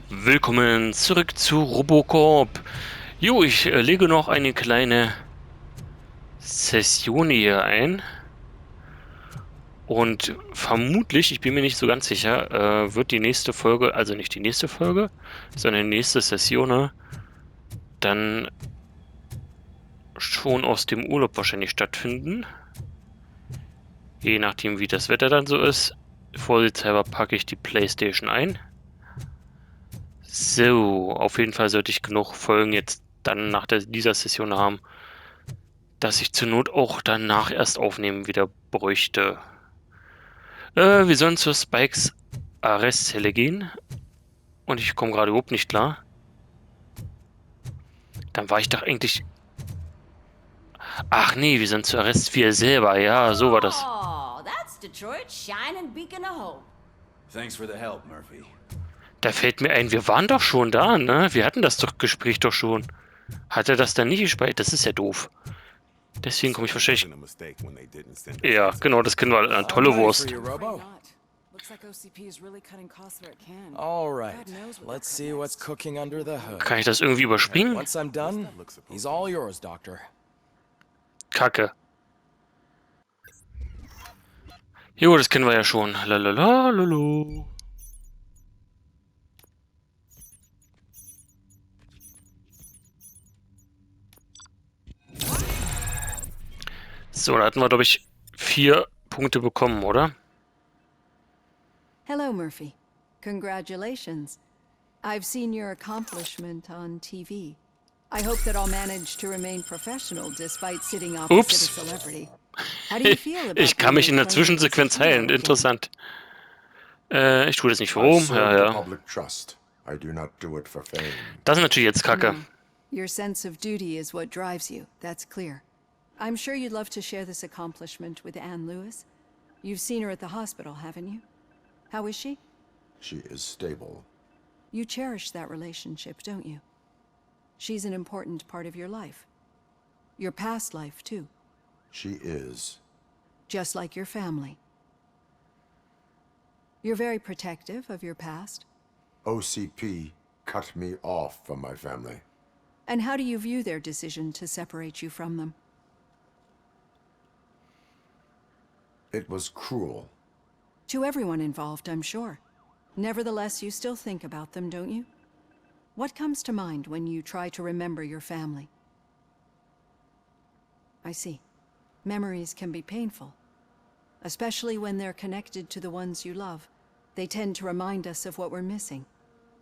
Willkommen zurück zu Robocop. Jo, ich lege noch eine kleine Session hier ein. Und vermutlich, ich bin mir nicht so ganz sicher, wird die nächste Folge, also nicht die nächste Folge, sondern die nächste Session, dann schon aus dem Urlaub wahrscheinlich stattfinden. Je nachdem, wie das Wetter dann so ist. Vorsichtshalber packe ich die PlayStation ein. So, auf jeden Fall sollte ich genug Folgen jetzt dann nach dieser Session haben, dass ich zur Not auch danach erst aufnehmen wieder bräuchte. Wir sollen zur Spikes Arrestzelle gehen. Und ich komme gerade überhaupt nicht klar. Dann war ich doch eigentlich... Ach nee, wir sind zur Arrest 4 selber. Ja, so war das. Oh, that's Detroit's shining beacon of hope. Thanks for the help, Murphy. Da fällt mir ein, wir waren doch schon da, ne? Wir hatten das doch Gespräch doch schon. Hat er das dann nicht gespeichert? Das ist ja doof. Deswegen komme ich wahrscheinlich... Ja, genau, das kennen wir alle. Eine tolle Wurst. Looks like OCP is really cutting costs where it can. All right, let's see what's cooking under the hood. Kann ich das irgendwie überspringen? Once I'm done, he's all yours, Doctor. Kacke. Jo, das kennen wir ja schon. Lalala, lolo. So, da hatten wir, glaube ich, 4 Punkte bekommen, oder? Hello, Murphy. Congratulations. I've seen your accomplishment on TV. I hope that I'll manage to remain professional despite sitting opposite Ups. a celebrity. How do you feel about Ich kann mich in der playing Zwischensequenz this heilen. hero? Interessant. Ich tue das nicht für I Ruhm. serve Ja, the ja. public trust. I do not do it for fame. Das ist natürlich jetzt Kacke. Your sense of duty is what drives you. That's clear. I'm sure you'd love to share this accomplishment with Anne Lewis. You've seen her at the hospital, haven't you? How is she? She is stable. You cherish that relationship, don't you? She's an important part of your life. Your past life, too. She is. Just like your family. You're very protective of your past. OCP cut me off from my family. And how do you view their decision to separate you from them? It was cruel. To everyone involved, I'm sure. Nevertheless, you still think about them, don't you? What comes to mind when you try to remember your family? I see. Memories can be painful, especially when they're connected to the ones you love. They tend to remind us of what we're missing.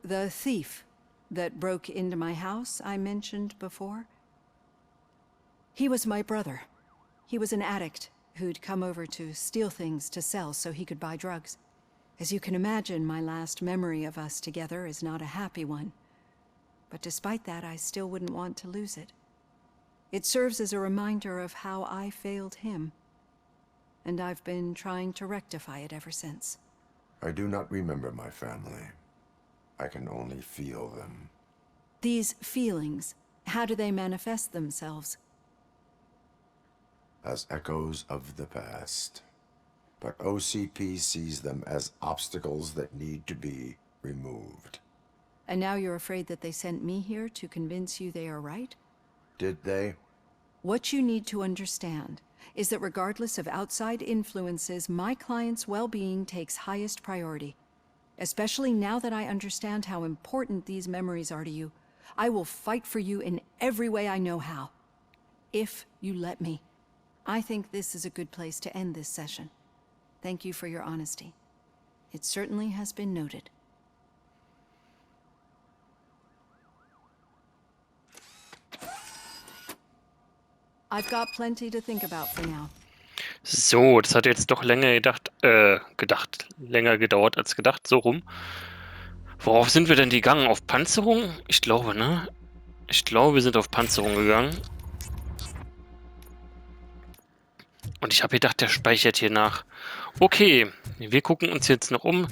The thief that broke into my house I mentioned before? He was my brother. He was an addict who'd come over to steal things to sell so he could buy drugs. As you can imagine, my last memory of us together is not a happy one. But despite that, I still wouldn't want to lose it. It serves as a reminder of how I failed him. And I've been trying to rectify it ever since. I do not remember my family. I can only feel them. These feelings, how do they manifest themselves? As echoes of the past. But OCP sees them as obstacles that need to be removed. And now you're afraid that they sent me here to convince you they are right? Did they? What you need to understand is that regardless of outside influences, my client's well-being takes highest priority. Especially now that I understand how important these memories are to you, I will fight for you in every way I know how. If you let me. I think this is a good place to end this session. Thank you for your honesty. It certainly has been noted. I've got plenty to think about for now. So, das hat jetzt doch länger länger gedauert als gedacht, so rum. Worauf sind wir denn gegangen? Auf Panzerung? Ich glaube, ne? Ich glaube, wir sind auf Panzerung gegangen. Und ich habe gedacht, der speichert hier nach. Okay, wir gucken uns jetzt noch um.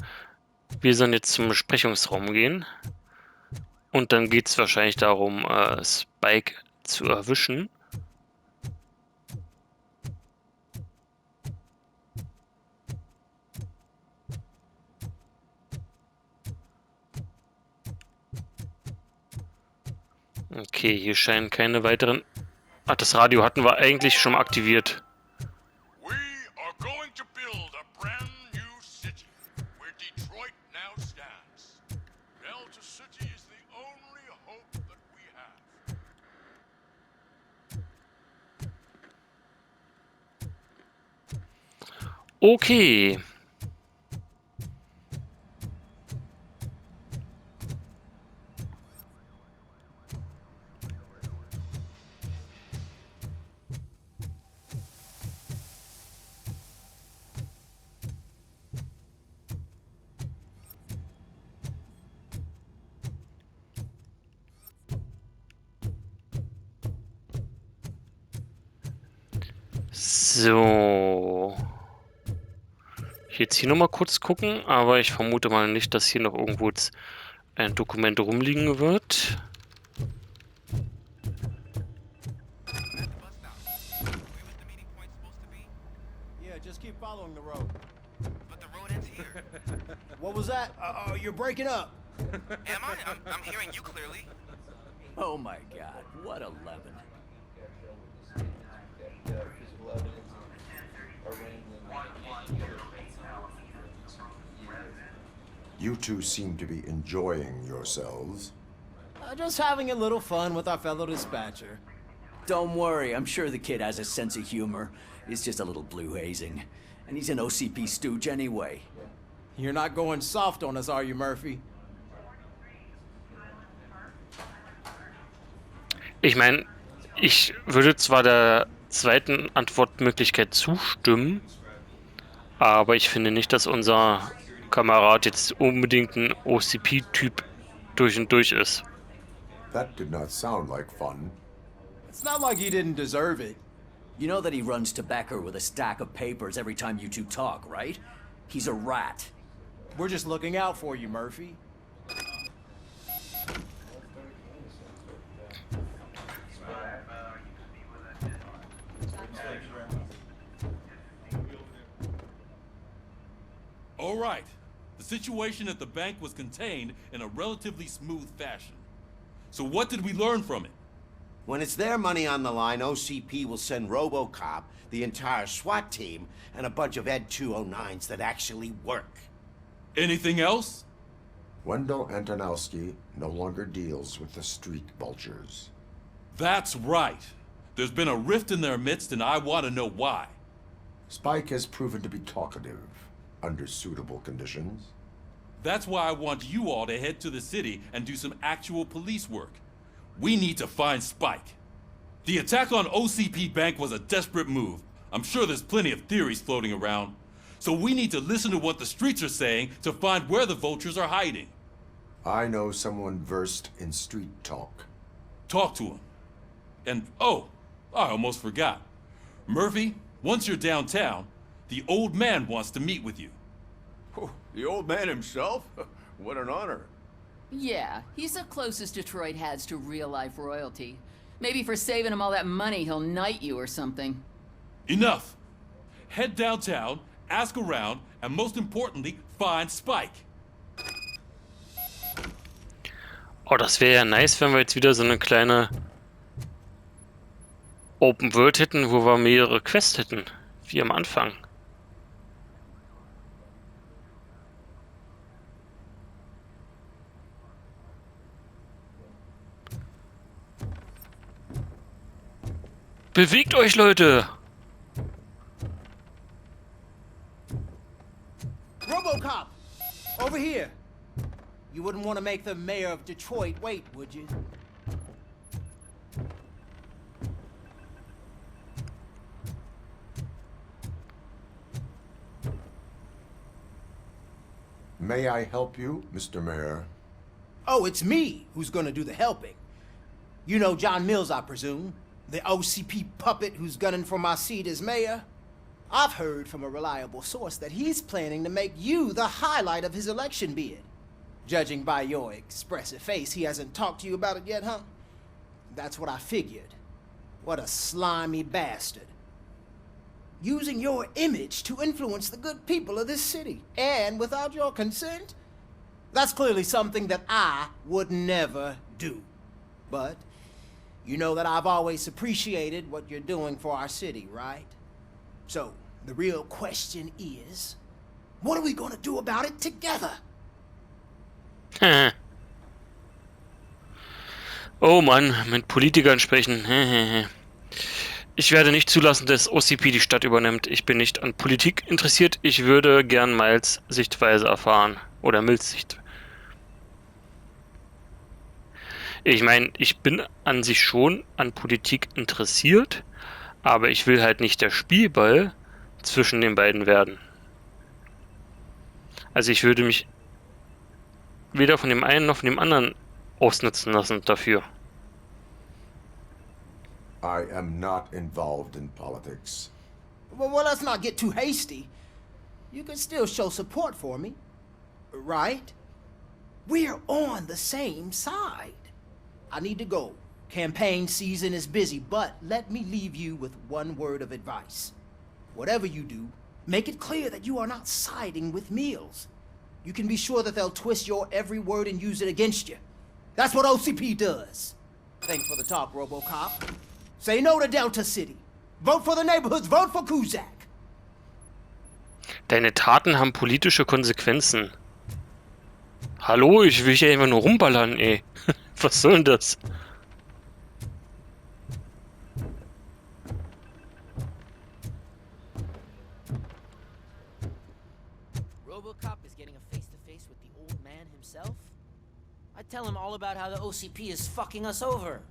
Wir sollen jetzt zum Besprechungsraum gehen. Und dann geht es wahrscheinlich darum, Spike zu erwischen. Okay, hier scheinen keine weiteren... Ach, das Radio hatten wir eigentlich schon mal aktiviert. We are going to build a brand new city where Detroit now stands. Delta City is the only hope that we have. Okay. So. Jetzt hier nochmal kurz gucken, aber ich vermute mal nicht, dass hier noch irgendwo jetzt ein Dokument rumliegen wird. Yeah, just keep following the road. But the road ends here. What was that? You're breaking up. Am I? I'm hearing you clearly. Oh my god, what a lemon. You two seem to be enjoying yourselves. Just having a little fun with our fellow dispatcher. Don't worry, I'm sure the kid has a sense of humor. It's just a little blue hazing. And he's an OCP stooge anyway. You're not going soft on us, are you, Murphy? Ich meine, ich würde zwar der zweiten Antwortmöglichkeit zustimmen, aber ich finde nicht, dass unser Kamerad jetzt unbedingt ein OCP-Typ durch und durch ist. That did not sound like fun. It's not like he didn't deserve it. You know that he runs to Becker with a stack of papers every time you two talk, right? He's a rat. We're just looking out for you, Murphy. All right. The situation at the bank was contained in a relatively smooth fashion. So what did we learn from it? When it's their money on the line, OCP will send Robocop, the entire SWAT team, and a bunch of Ed 209s that actually work. Anything else? Wendell Antonowski no longer deals with the street vultures. That's right. There's been a rift in their midst, and I want to know why. Spike has proven to be talkative under suitable conditions. That's why I want you all to head to the city and do some actual police work. We need to find Spike. The attack on OCP Bank was a desperate move. I'm sure there's plenty of theories floating around. So we need to listen to what the streets are saying to find where the vultures are hiding. I know someone versed in street talk. Talk to him. And, oh, I almost forgot. Murphy, once you're downtown, the old man wants to meet with you. Oh, the old man himself? What an honor. Yeah, he's the closest Detroit has to real-life royalty. Maybe for saving him all that money, he'll knight you or something. Enough. Head downtown, ask around, and most importantly, find Spike. Oh, das wäre ja nice, wenn wir jetzt wieder so eine kleine Open World hätten, wo wir mehrere Quests hätten, wie am Anfang. Bewegt euch, Leute! Robocop! Over here! You wouldn't want to make the mayor of Detroit wait, would you? May I help you, Mr. Mayor? Oh, it's me who's gonna do the helping. You know John Mills, I presume? The OCP puppet who's gunning for my seat as mayor? I've heard from a reliable source that he's planning to make you the highlight of his election bid. Judging by your expressive face, he hasn't talked to you about it yet, huh? That's what I figured. What a slimy bastard. Using your image to influence the good people of this city, and without your consent? That's clearly something that I would never do. But You know that I've always appreciated what you're doing for our city, right? So, the real question is, what are we gonna do about it together? Oh Mann, mit Politikern sprechen. Ich werde nicht zulassen, dass OCP die Stadt übernimmt. Ich bin nicht an Politik interessiert. Ich würde gern Miles' Sichtweise erfahren. Oder Mills Sicht. Ich meine, ich bin an sich schon an Politik interessiert, aber ich will halt nicht der Spielball zwischen den beiden werden. Also ich würde mich weder von dem einen noch von dem anderen ausnutzen lassen dafür. I am not involved in politics. Well, let's not get too hasty. You can still show support for me, right? We're on the same side. I need to go. Campaign season is busy, but let me leave you with one word of advice. Whatever you do, make it clear that you are not siding with Mills. You can be sure that they'll twist your every word and use it against you. That's what OCP does. Thanks for the talk, Robocop. Say no to Delta City. Vote for the neighborhoods. Vote for Kuzak. Deine Taten haben politische Konsequenzen. Hallo, ich will hier einfach nur rumballern, ey. Was soll denn das? Robocop is getting a face-to-face with the old man himself? I'd tell him all about how the OCP is fucking us over.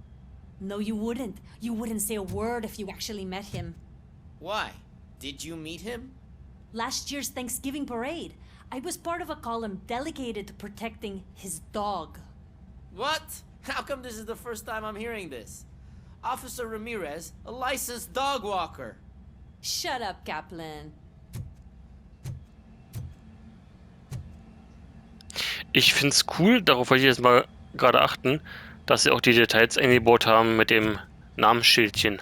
No, you wouldn't. You wouldn't say a word if you actually met him. Why? Did you meet him? Last year's Thanksgiving parade, I was part of a column dedicated to protecting his dog. What? How come this is the first time I'm hearing this? Officer Ramirez, a licensed dog walker. Shut up, Kaplan. Ich find's cool, darauf wollte ich jetzt mal gerade achten, dass sie auch die Details eingebaut haben mit dem Namensschildchen.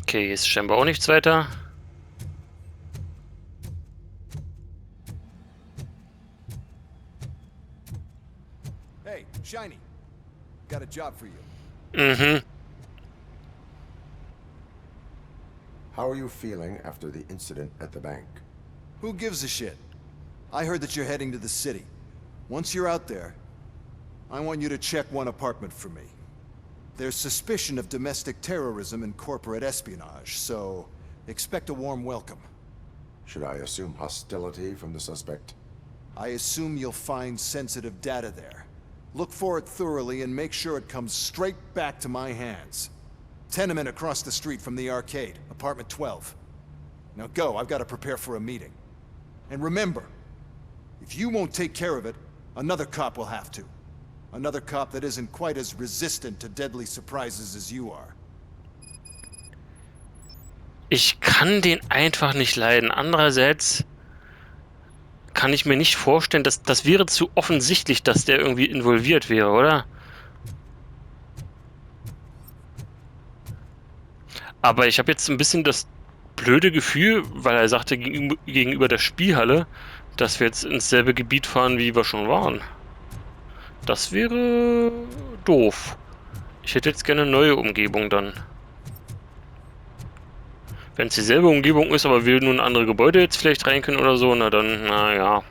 Okay, hier ist scheinbar auch nichts weiter. Hey, Shiny. Got a job for you. Mhm. How are you feeling after the incident at the bank? Who gives a shit? I heard that you're heading to the city. Once you're out there, I want you to check one apartment for me. There's suspicion of domestic terrorism and corporate espionage, so expect a warm welcome. Should I assume hostility from the suspect? I assume you'll find sensitive data there. Look for it thoroughly and make sure it comes straight back to my hands. Tenement across the street from the arcade, apartment 12. Now go, I've got to prepare for a meeting. And remember, if you won't take care of it, another cop will have to. Another cop that isn't quite as resistant to deadly surprises as you are. Ich kann den einfach nicht leiden. Andererseits kann ich mir nicht vorstellen, dass das wäre zu offensichtlich, dass der irgendwie involviert wäre, oder? Aber ich habe jetzt ein bisschen das blöde Gefühl, weil er sagte gegenüber der Spielhalle, dass wir jetzt ins selbe Gebiet fahren, wie wir schon waren. Das wäre doof. Ich hätte jetzt gerne eine neue Umgebung dann. Wenn es dieselbe Umgebung ist, aber wir nur in andere Gebäude jetzt vielleicht rein können oder so, na dann, naja.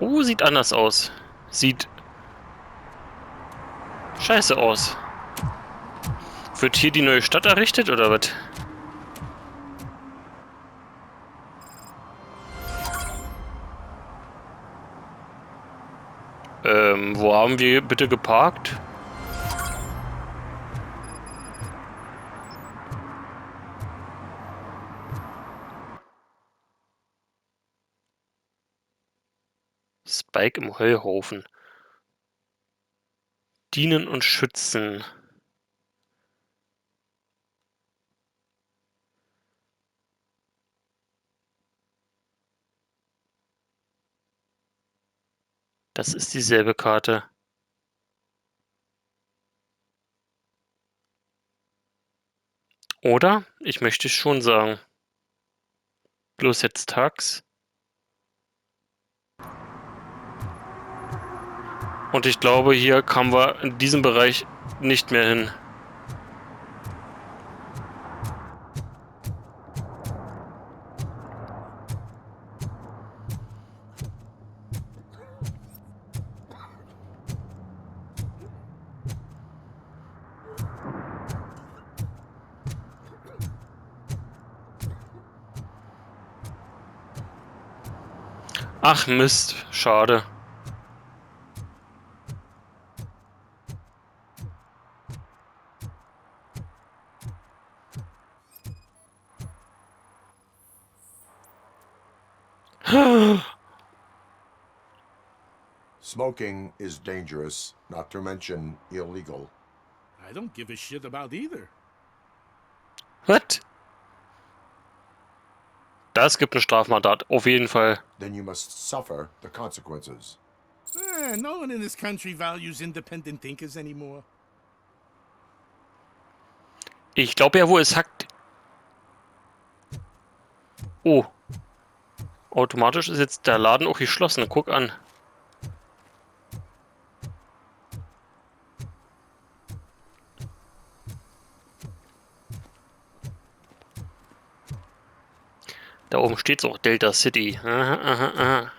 Oh, sieht anders aus. Sieht scheiße aus. Wird hier die neue Stadt errichtet oder was? Wo haben wir bitte geparkt? Spike im Heuhaufen. Dienen und schützen. Das ist dieselbe Karte. Oder? Ich möchte schon sagen. Bloß jetzt tags. Und ich glaube, hier kamen wir in diesem Bereich nicht mehr hin. Ach Mist, schade. Smoking is dangerous, not to mention illegal. I don't give a shit about either. Was? Das gibt ein Strafmandat, auf jeden Fall. Then you must suffer the consequences. No one in this country values independent thinkers anymore. Ich glaube ja, wo es hackt. Oh. Automatisch ist jetzt der Laden auch geschlossen. Guck an. Da oben steht auch Delta City. Aha, aha, aha.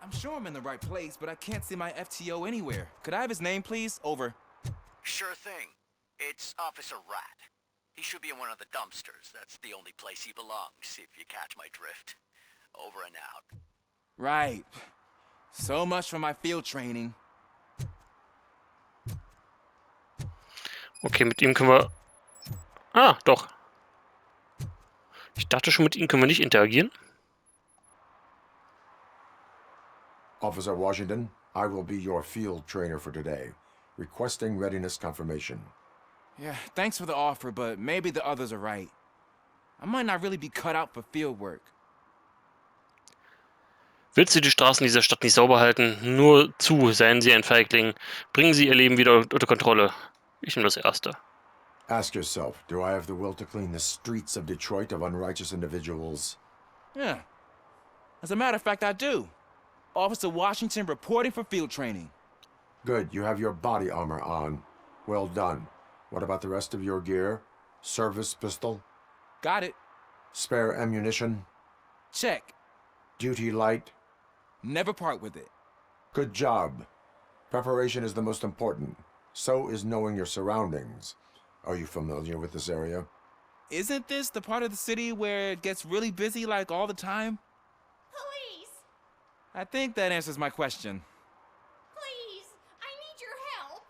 I'm sure I'm in the right place, but I can't see my FTO anywhere. Could I have his name, please? Over. Sure thing. It's Officer Rat. He should be in one of the dumpsters. That's the only place he belongs, if you catch my drift. Over and out. Right. So much for my field training. Okay, mit ihm können wir... Ah, doch. Ich dachte schon, mit ihm können wir nicht interagieren. Officer Washington, I will be your field trainer for today. Requesting readiness confirmation. Yeah, thanks for the offer, but maybe the others are right. I might not really be cut out for field work. Willst du die Straßen dieser Stadt nicht sauber halten? Nur zu, seien Sie ein Feigling. Bringen Sie Ihr Leben wieder unter Kontrolle. Ich nehme das Erste. Ask yourself, do I have the will to clean the streets of Detroit of unrighteous individuals? Yeah. As a matter of fact, I do. Officer Washington reporting for field training. Good, you have your body armor on. Well done. What about the rest of your gear? Service pistol? Got it. Spare ammunition? Check. Duty light? Never part with it. Good job. Preparation is the most important. So is knowing your surroundings. Are you familiar with this area? Isn't this the part of the city where it gets really busy like all the time? Police! I think that answers my question. Please! I need your help!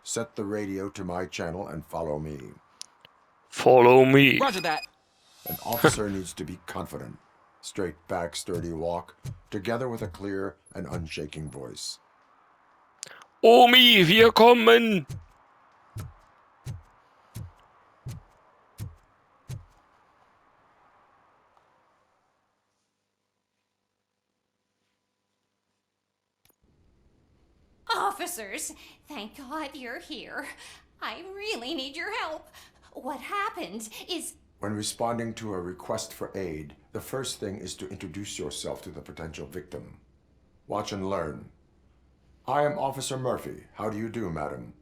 Set the radio to my channel and follow me. Follow me. Roger that. An officer needs to be confident. Straight back, sturdy walk, together with a clear and unshaking voice. Omi, wir kommen! Officers, thank God you're here. I really need your help. What happened is... When responding to a request for aid, the first thing is to introduce yourself to the potential victim. Watch and learn. I am Officer Murphy. How do you do, madam?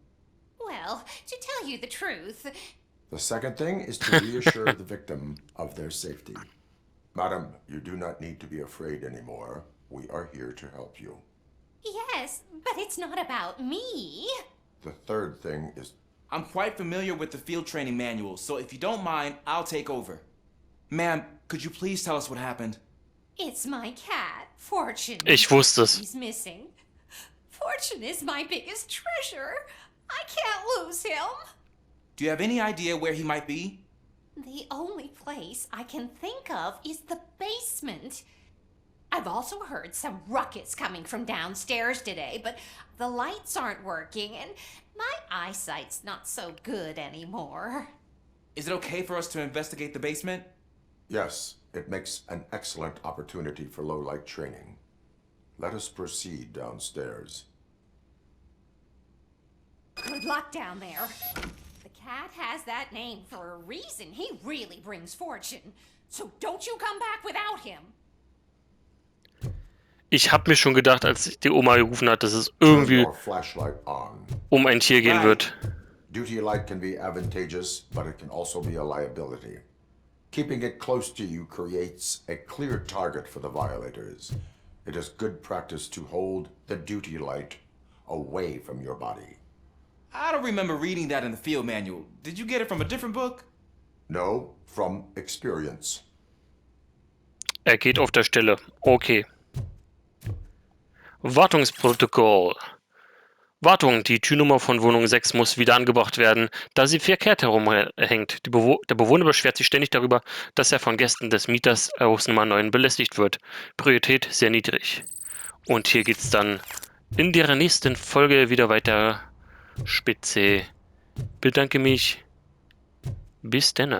Well, to tell you the truth... The second thing is to reassure the victim of their safety. Madam, you do not need to be afraid anymore. We are here to help you. Yes, but it's not about me. The third thing is... I'm quite familiar with the field training manual, so if you don't mind, I'll take over. Ma'am, could you please tell us what happened? It's my cat, Fortune. Ich wusste es. He's missing. Fortune is my biggest treasure. I can't lose him. Do you have any idea where he might be? The only place I can think of is the basement. I've also heard some ruckus coming from downstairs today, but the lights aren't working and my eyesight's not so good anymore. Is it okay for us to investigate the basement? Yes, it makes an excellent opportunity for low-light training. Let us proceed downstairs. Good luck down there. The cat has that name for a reason. He really brings fortune. So don't you come back without him. Ich habe mir schon gedacht, als die Oma gerufen hat, dass es irgendwie um ein Tier gehen wird. Duty light can be advantageous, but it can also be a liability. Keeping it close to you creates a clear target for the violators. It is good practice to hold the duty light away from your body. I don't remember reading that in the field manual. Did you get it from a different book? No, from experience. Geht auf der Stelle. Okay. Wartungsprotokoll. Wartung, die Türnummer von Wohnung 6 muss wieder angebracht werden, da sie verkehrt herumhängt. Der Bewohner beschwert sich ständig darüber, dass er von Gästen des Mieters Hausnummer 9 belästigt wird. Priorität sehr niedrig. Und hier geht's dann in der nächsten Folge wieder weiter. Spitze. Bedanke mich. Bis dann.